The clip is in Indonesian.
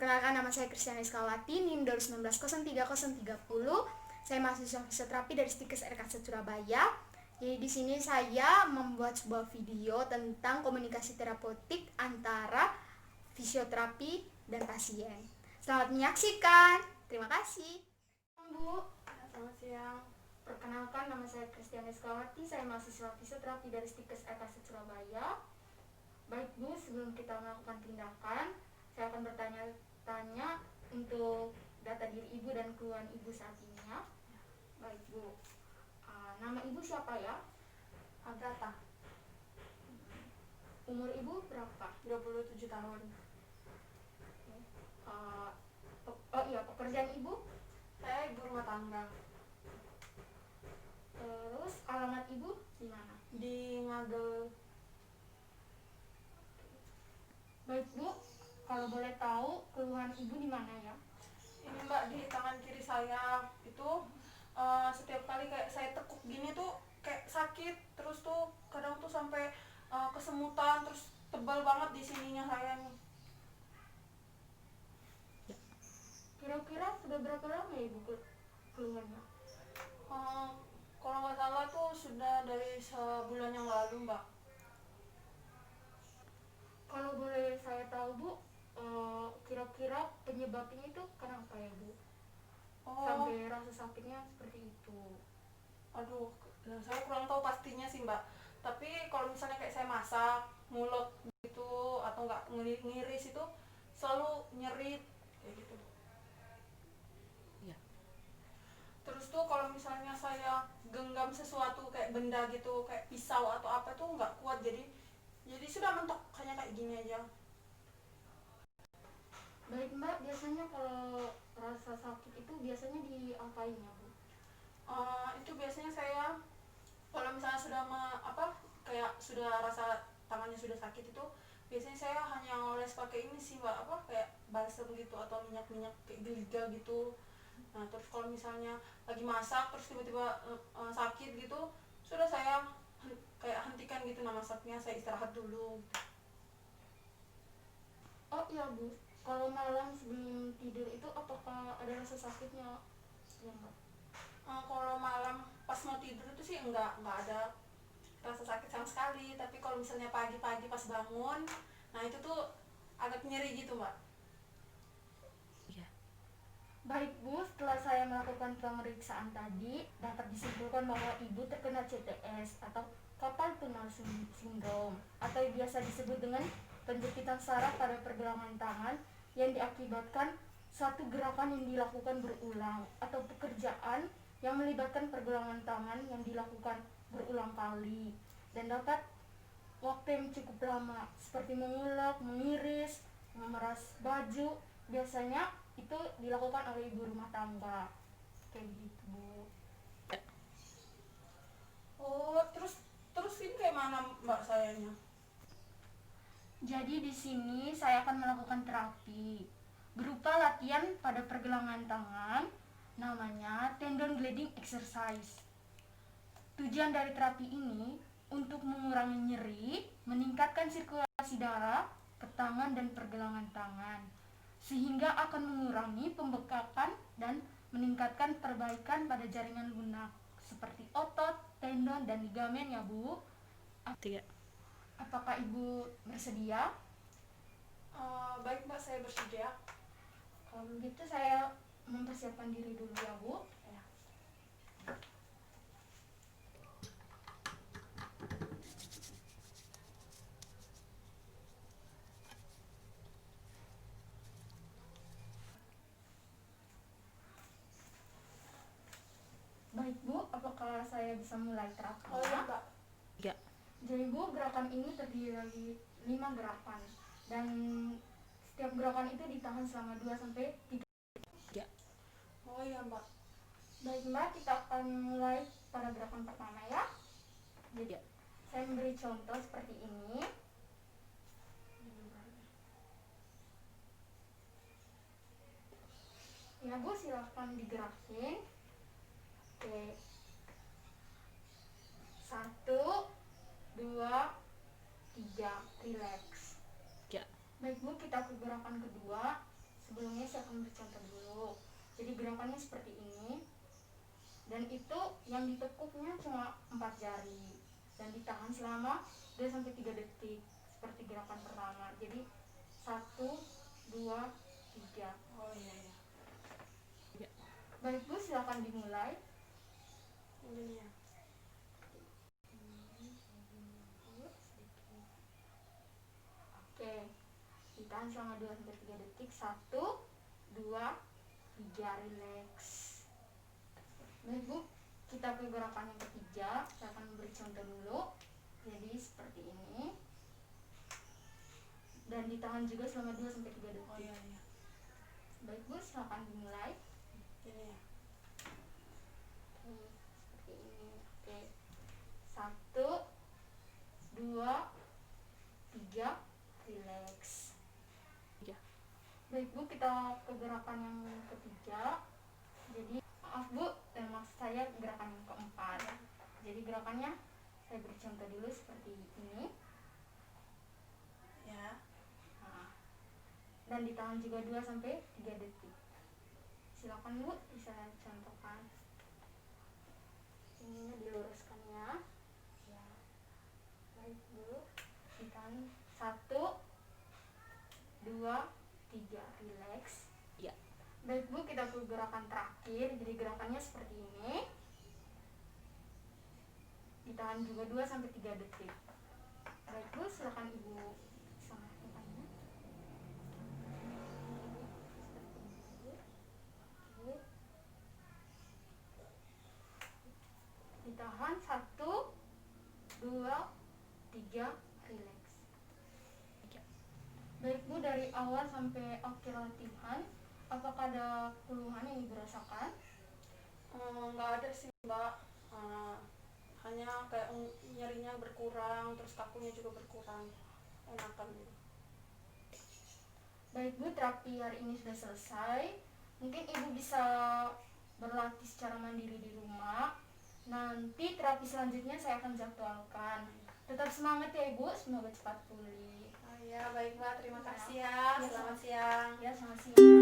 Perkenalkan, nama saya Kristiani Skawati, NIM 2019-03-030. Saya mahasiswa fisioterapi dari Stikes RKC Surabaya. Jadi di sini saya membuat sebuah video tentang komunikasi terapeutik antara fisioterapi dan pasien. Selamat menyaksikan. Terima kasih. Bu, selamat siang. Perkenalkan, nama saya Kristiani Skawati, saya mahasiswa fisioterapi dari Stikes RKC Surabaya. Baik Bu, sebelum kita melakukan tindakan, saya akan bertanya-tanya untuk data diri Ibu dan keluhan Ibu saat ini ya. Baik Bu, nama Ibu siapa ya? Agatha. Umur Ibu berapa? 27 tahun. Pekerjaan Ibu? Saya ibu rumah tangga Terus alamat Ibu di mana? di Ngagel. Baik Bu, kalau boleh tahu keluhan Ibu di mana ya? Ini Mbak, di tangan kiri saya itu setiap kali kayak saya tekuk gini tuh kayak sakit, terus tuh kadang tuh sampai kesemutan, terus tebal banget di sininya saya nih. Kira-kira sudah berapa lama ya Ibu keluhannya? Kalau nggak salah tuh sudah dari sebulan yang lalu Mbak. Kalau boleh saya tahu Bu, kira-kira penyebabnya itu kenapa ya Bu? Sampai rasa sakitnya seperti itu. Aduh, saya kurang tahu pastinya sih Mbak. Tapi kalau misalnya kayak saya masak, mulut gitu atau nggak ngiris itu selalu nyeri kayak gitu. Ya. Terus tuh kalau misalnya saya genggam sesuatu kayak benda gitu, kayak pisau atau apa tuh nggak kuat, jadi sudah mentok hanya kayak gini aja. Baik Mbak, biasanya kalau rasa sakit itu biasanya diapain ya Bu? Itu biasanya saya kalau misalnya sudah kayak sudah rasa tangannya sudah sakit itu biasanya saya hanya ngoles pakai ini sih Mbak, kayak balsem gitu atau minyak-minyak kayak geliga gitu. Nah terus kalau misalnya lagi masak terus tiba-tiba sakit gitu, sudah saya kayak hentikan gitu masaknya, saya istirahat dulu gitu. Oh iya Bu, kalau malam sebelum tidur itu apakah ada rasa sakitnya ya Mbak? Kalau malam pas mau tidur itu sih enggak ada rasa sakit sama sekali, tapi kalau misalnya pagi-pagi pas bangun, nah itu tuh agak nyeri gitu Mbak. Ya. Baik Bu, setelah saya melakukan pemeriksaan tadi, dapat disimpulkan bahwa Ibu terkena CTS atau carpal tunnel syndrome atau biasa disebut dengan penjepitan saraf pada pergelangan tangan yang diakibatkan suatu gerakan yang dilakukan berulang atau pekerjaan yang melibatkan pergelangan tangan yang dilakukan berulang kali dan dapat waktu yang cukup lama seperti mengulek, mengiris, memeras baju. Biasanya itu dilakukan oleh ibu rumah tangga kayak gitu Bu. Terus ini kayak mana Mbak sayanya? Jadi di sini saya akan melakukan terapi berupa latihan pada pergelangan tangan, namanya tendon gliding exercise. Tujuan dari terapi ini untuk mengurangi nyeri, meningkatkan sirkulasi darah ke tangan dan pergelangan tangan, sehingga akan mengurangi pembekakan dan meningkatkan perbaikan pada jaringan lunak seperti otot, tendon, dan ligamen ya Bu. Tiga. Apakah Ibu bersedia? Baik Mbak, saya bersedia. Kalau begitu saya mempersiapkan diri dulu ya Bu. Ya. Baik Bu, apakah saya bisa mulai terapi? Oh iya Mbak. Ya. Jadi Bu, gerakan ini terdiri dari 5 gerakan dan setiap gerakan itu ditahan selama 2-3. Ya. Oh iya Mbak. Baik Mbak, kita akan mulai pada gerakan pertama ya. Jadi Ya. saya memberi contoh seperti ini. Ya Bu, silahkan digerakin. Oke. 1, 2, 3, relax. Ya. Baik Bu, kita ke gerakan kedua. sebelumnya saya akan bercontoh dulu. Jadi gerakannya seperti ini, dan itu yang ditekuknya cuma 4 jari dan ditahan selama 2-3 detik seperti gerakan pertama. Jadi 1, 2, 3. Oh iya iya. Ya. Baik Bu, silakan dimulai. Ini ya. Oke, ditahan selama 2-3 detik. 1, 2, 3, relax. Baik Bu, kita ke gerakan yang ketiga. Saya akan memberi contoh dulu. Jadi seperti ini, dan ditahan juga selama 2-3 detik. Oh iya iya. Baik Bu, silakan dimulai. Ini ya. Seperti ini. Oke, 1, 2, 3, relax. Ya. Baik Bu, kita ke gerakan yang ketiga. Jadi maaf Bu, maksud saya gerakan yang keempat. Jadi gerakannya saya beri contoh dulu seperti ini. Ya. Nah, dan ditahan juga 2-3 detik. Silakan Bu, bisa contohkan. Ininya diluruskannya. Ya. Baik Bu, ditahan 1, 2, 3, relax. Ya. Baik Bu, kita ke gerakan terakhir. Jadi gerakannya seperti ini. Ditahan juga 2-3 detik. Baik Bu, silakan Ibu bisa melakukannya. Oke. Ditahan 1, 2, 3, relax. Ya. Baik Bu, dari awal sampai akhir latihan, apakah ada keluhan yang Ibu rasakan? Nggak ada sih Mbak. Hanya kayak nyerinya berkurang, terus kakunya juga berkurang. Enakan gitu. Baik Bu, terapi hari ini sudah selesai. Mungkin Ibu bisa berlatih secara mandiri di rumah. Nanti terapi selanjutnya saya akan jadwalkan. Tetap semangat ya Ibu, semoga cepat pulih. Oh iya, baik Mbak. Terima kasih ya. Ya, Selamat siang. Ya, selamat siang.